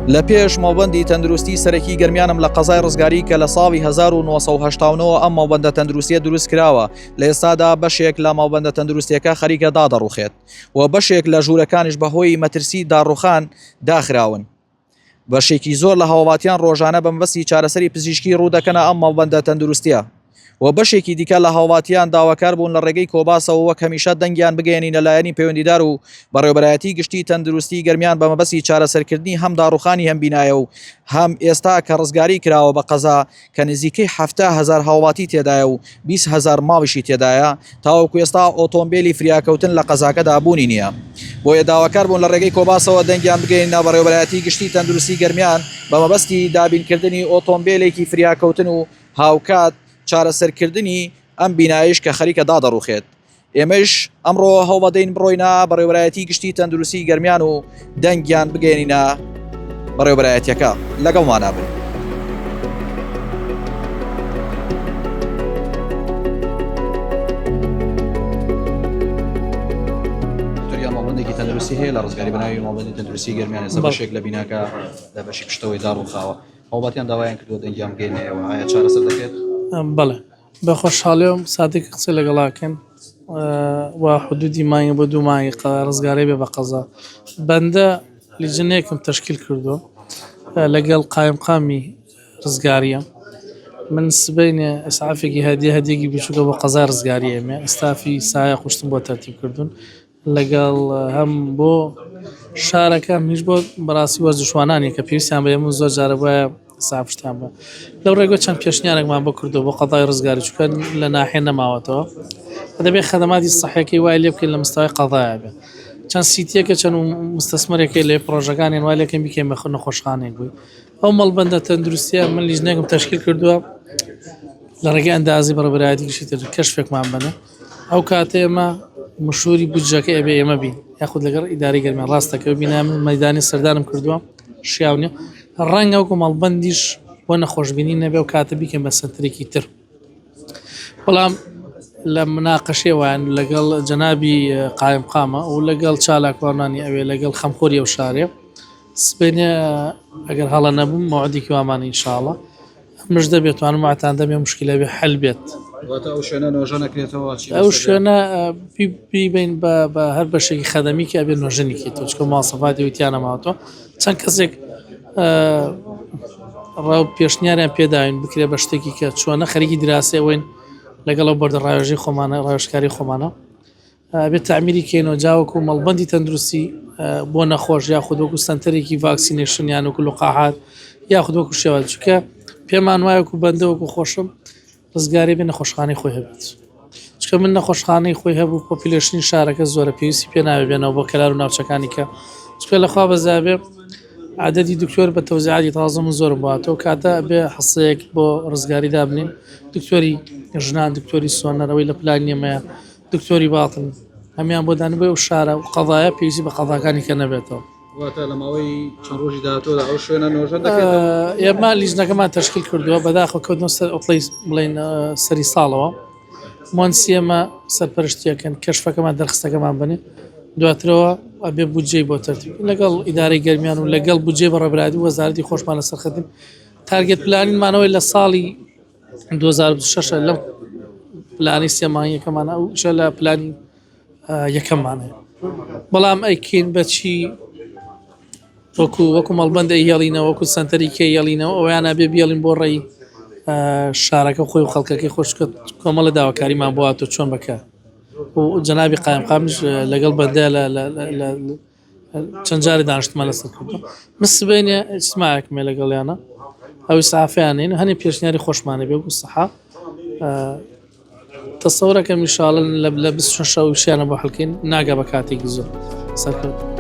لە پێش ماوەندی تەندروستی سەرەکی گەرمیانم لە قەزای ڕزگاری کە لە ساڵی 1970ەوە ئەم ماوەندە تەندروستیە دروست کراوە لە ئێستادا بەشێک لە ماوەندە تەندروستیەکە خەریکە دادەڕوخێت و بەشێک لە ژوورەکانیش بەهۆی مەترسی داڕوخان داخراون. بەشێکی زۆر لە هاوڵاتیان ڕۆژانە بە مەبەستی چارەسەری پزیشکی ڕوودەکەنە ئەم ماوەندە تەندروستیە و بەشێکی دیکە لە هاوڵاتیان داواکار بوون لە ڕێگەی کۆباسەوە وەک هەمیشە دەنگیان بگەێنی لەلایەنی پەیوەندیدار و بەڕێوەبەرایەتی گشتی تەندروستی گەرمیان بە مەبەستی چارەسەرکردنی هەم داڕوخانی هەم بینایە و هەم ئێستا کە ڕزگاری کراوە بە قەزا کە نزیکەی 70,000 هاوڵاتی تێدایە و 20,000 ماویشی تێدایە تاوەکو ئێستا ئۆتۆمبیلی فریاکەوتن لە قەزاکەدا بوونی نییە. بۆیە داواکار بوون لە ڕێگەی کۆباسەوە دەنگیان بگەێنە بەڕێوەبەرایەتی گشتی تەندروستی گەرمیان بە مەبەستی دابینکردنی ئۆتۆمبیلێکی فریاکەوتن و هاوکات چارەسەرکردنی ئەم بینایش کە خەریکە دادەڕوخێت. ئێمەش ئەمڕۆ هەوڵەدەین بڕۆینە بەڕێوەبەرایەتی گشتی تەندروستی گەرمیان و دەنگیان بگەێنینە بەڕێوەبەرایەتیەکە لەگەڵمانە بن. ماوەندێکی تەندروستی هەیە لە ڕزگاری بەناوی ماوەندی تەندروستی گەرمیان ئێستا بەشێک لە بیناکە لە بەشی پشتەوەی داڕوخاوە. هاوڵاتیان داوایان کردووە دەنگیان بگەێنێەوە ئایا چارەسەر دەکرێت؟ بەڵێ بە خۆشحاڵیەوە سادێک قسەی لەگەڵاکەن و حدودی مانگە بۆ 2 مانگی ڕزگاری بێ بە قەزا بەندە لیژنەیەکم تەشکیل کردو لەگەڵ قایمقامی ڕزگاریە من سبەینێ ئەسعافێکی هەدیەکی بچووکە بۆ قەزای ڕزگاری ئێمە ئەستافی سایە خوشتم بۆ تەرتیب کردوون لەگەڵ هەم بۆ شارەکە هیچ بۆ بەڕاستی وەرزشوانانی کە پێویستیان بە ئێمە زۆر جارە وایە سافشتیان بە لەو ڕێگە چەند پێشنیارێکمان بۆ کردو بۆ قەزای ڕزگاری چووکە لە ناحیە نەماوەتەوە دەبێت خەدەماتی سەحیەکەی وای لێ بکەین لە مستەوای قەزایە بێ چەند سیتیەکە چەند مستەسمەرێکی لێ پرۆژەکانیان وای لێکەم بکەین بە نەخۆشخانەیەک بووی ئەو مەڵبەندە تەندروستیە من لیژنێکم تەشکیل کردووە لە ڕێگەی ئەندازی بەڕێوەبەرایەتی گشتی تر کەشفێکمان بنە ئەو کاتە ئێمە مشهوری بودجەکە ئەبێ ئێمە بین یاخود لەگەڵ ئیداری گەرمیان ڕاستەکە بینام مەیدانی سەردانم کردووە شیاونێ ڕەنگە وەکو مەڵبەندیش بۆ نەخۆشببینی نەبێ و کاتە بیکەم بە سنترێکی تر بەڵام لە مناقەشێوان لەگەڵ جەنابی قایمقامە و لەگەڵ چالاکوانانی ئەوێ لەگەڵ خەمخۆری ئەو شارێ سبێنێ ئەگەر هەڵە نەبووم مەوعدێکی وامانە ئینشاءڵڵا مش دەبێتوانم واتان دەبێ مشکلە بێ حەل بێت ئەو شوێنە بیبین بە هەر بەشێکی خەدەمی کە ئەبێ نۆژنێکی تۆ چکە ماسەفاتی وتیانە ماوەتەوە چەند کەسێک ڕاو پێشنیاریان پێداوین بکرێ بە شتێکی کە چۆنە خەریکی دراسی ئەوین لەگەڵ بەردە ڕاوێژی خۆمانە ڕاوێژکاری خۆمانە بێت تعمیری کەینەوە جاوەکو مەڵبەندی تەندروستی بۆ نەخۆش یاخود وەکو سنتەرێکی ڤاکسینێشن یان وەکو لوقاحات یاخود وەکو شێوە چکە پێمان وایەکو بەندە وەکو خۆشم ڕزگاری بێ نەخۆشخانەی خۆی هەبێت چکە من نەخۆشخانەی خۆی هەبوو پۆپیلێشنی شارەکە زۆرە پێویستی پێ ناوێ بێنەوە بۆ کەلار و ناوچەکانی کە چکە لەخوا بەزابێ عددی دکتۆر بە تەوزیعاتی تازە من زۆرم بواتەوە کاتە بێ حەسەیەک بۆ ڕزگاری دابنین دکتۆری ژنان دکتۆری سۆنەرەوەی لە پلان ئێمەیە دکتۆری باڵتن هەمیان بۆ دانبێ و شارە و قەضایە پێویستی بە قەضاکانی کە نەبێتەوە لە ماوەی چەند ڕۆژی داهاتوودا ئەو شوێنە نۆژە دەکرێت ئێمە لیژنەکەمان تەشکیل کردووە بەداخەوە کەوتنەوە سەر ئۆتڵی بڵین سەری ساڵەوە مۆنسی ئێمە سەرپەرشتیەکەن کەشفەکەمان دەرخستەکەمان بنێ دواترەوە ئەبێ بودجەی بۆ تەرتیب لەگەڵ ئیدارەی گەرمیان و لەگەڵ بودجێ بەڕێبەرایەتی وەزارەتی خۆشمان لەسەر خەتم تارگێت پلانینمانەوەی لە ساڵی 2026 لەم پلانی سێمانیەکەمانە ئەو شە لە پلانی یەکەممانەیە بەڵام ئەیکین بەچی وەکو مەڵبەندە هێڵینەوە وەکو سنتەری کە هێڵینەوە ئەویانە بێ بێڵین بۆ ڕێی شارەکە خۆی و خەڵکەکەی خۆشکە کۆمەڵە داواکاریمان بۆ هاتۆ چۆن بکە و جەنابی قایمقامش لەگەڵ بەندە چەند جاری دانیشتمان لەسەر کردو مسبێنێ ئیجتیماعێکمێ لەگەڵیانە ئەوی سەحافیانین هەنێ پێشنیاری خۆشمانە بێ و سەحا تەسەورەکەم ئینشاڵڵا لە 26 شەویشیانە بۆ هەڵکەین ناگە بە کاتێکی زۆر سەرکەوت.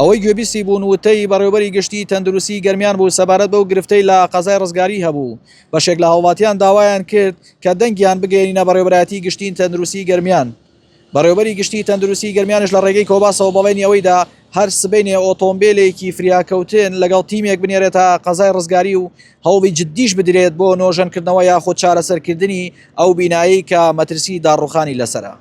ئەوەی گوێبیستی بوون وتەی بەڕێوەبەری گشتی تەندروستی گەرمیان بوو سەبارەت بەو گرفتەی لە قەزای ڕزگاری هەبوو بەشێک لە هاوڵاتیان داوایان کرد کە دەنگیان بگەێنینە بەڕێوەبەرایەتی گشتی تەندروستی گەرمیان بەڕێوەبەری گشتی تەندروستی گەرمیانش لە ڕێگەی کۆباسەوە بەڵێنی ئەوەیدا هەر سبەینێ ئۆتۆمبیلێکی فریاکەوتن لەگەڵ تیمێک بنێرێتە قەزای ڕزگاری و هەوڵی جددیش بدرێت بۆ نۆژەنکردنەوە یاخود چارەسەرکردنی ئەو بینایی کە مەترسی داڕوخانی لەسرە.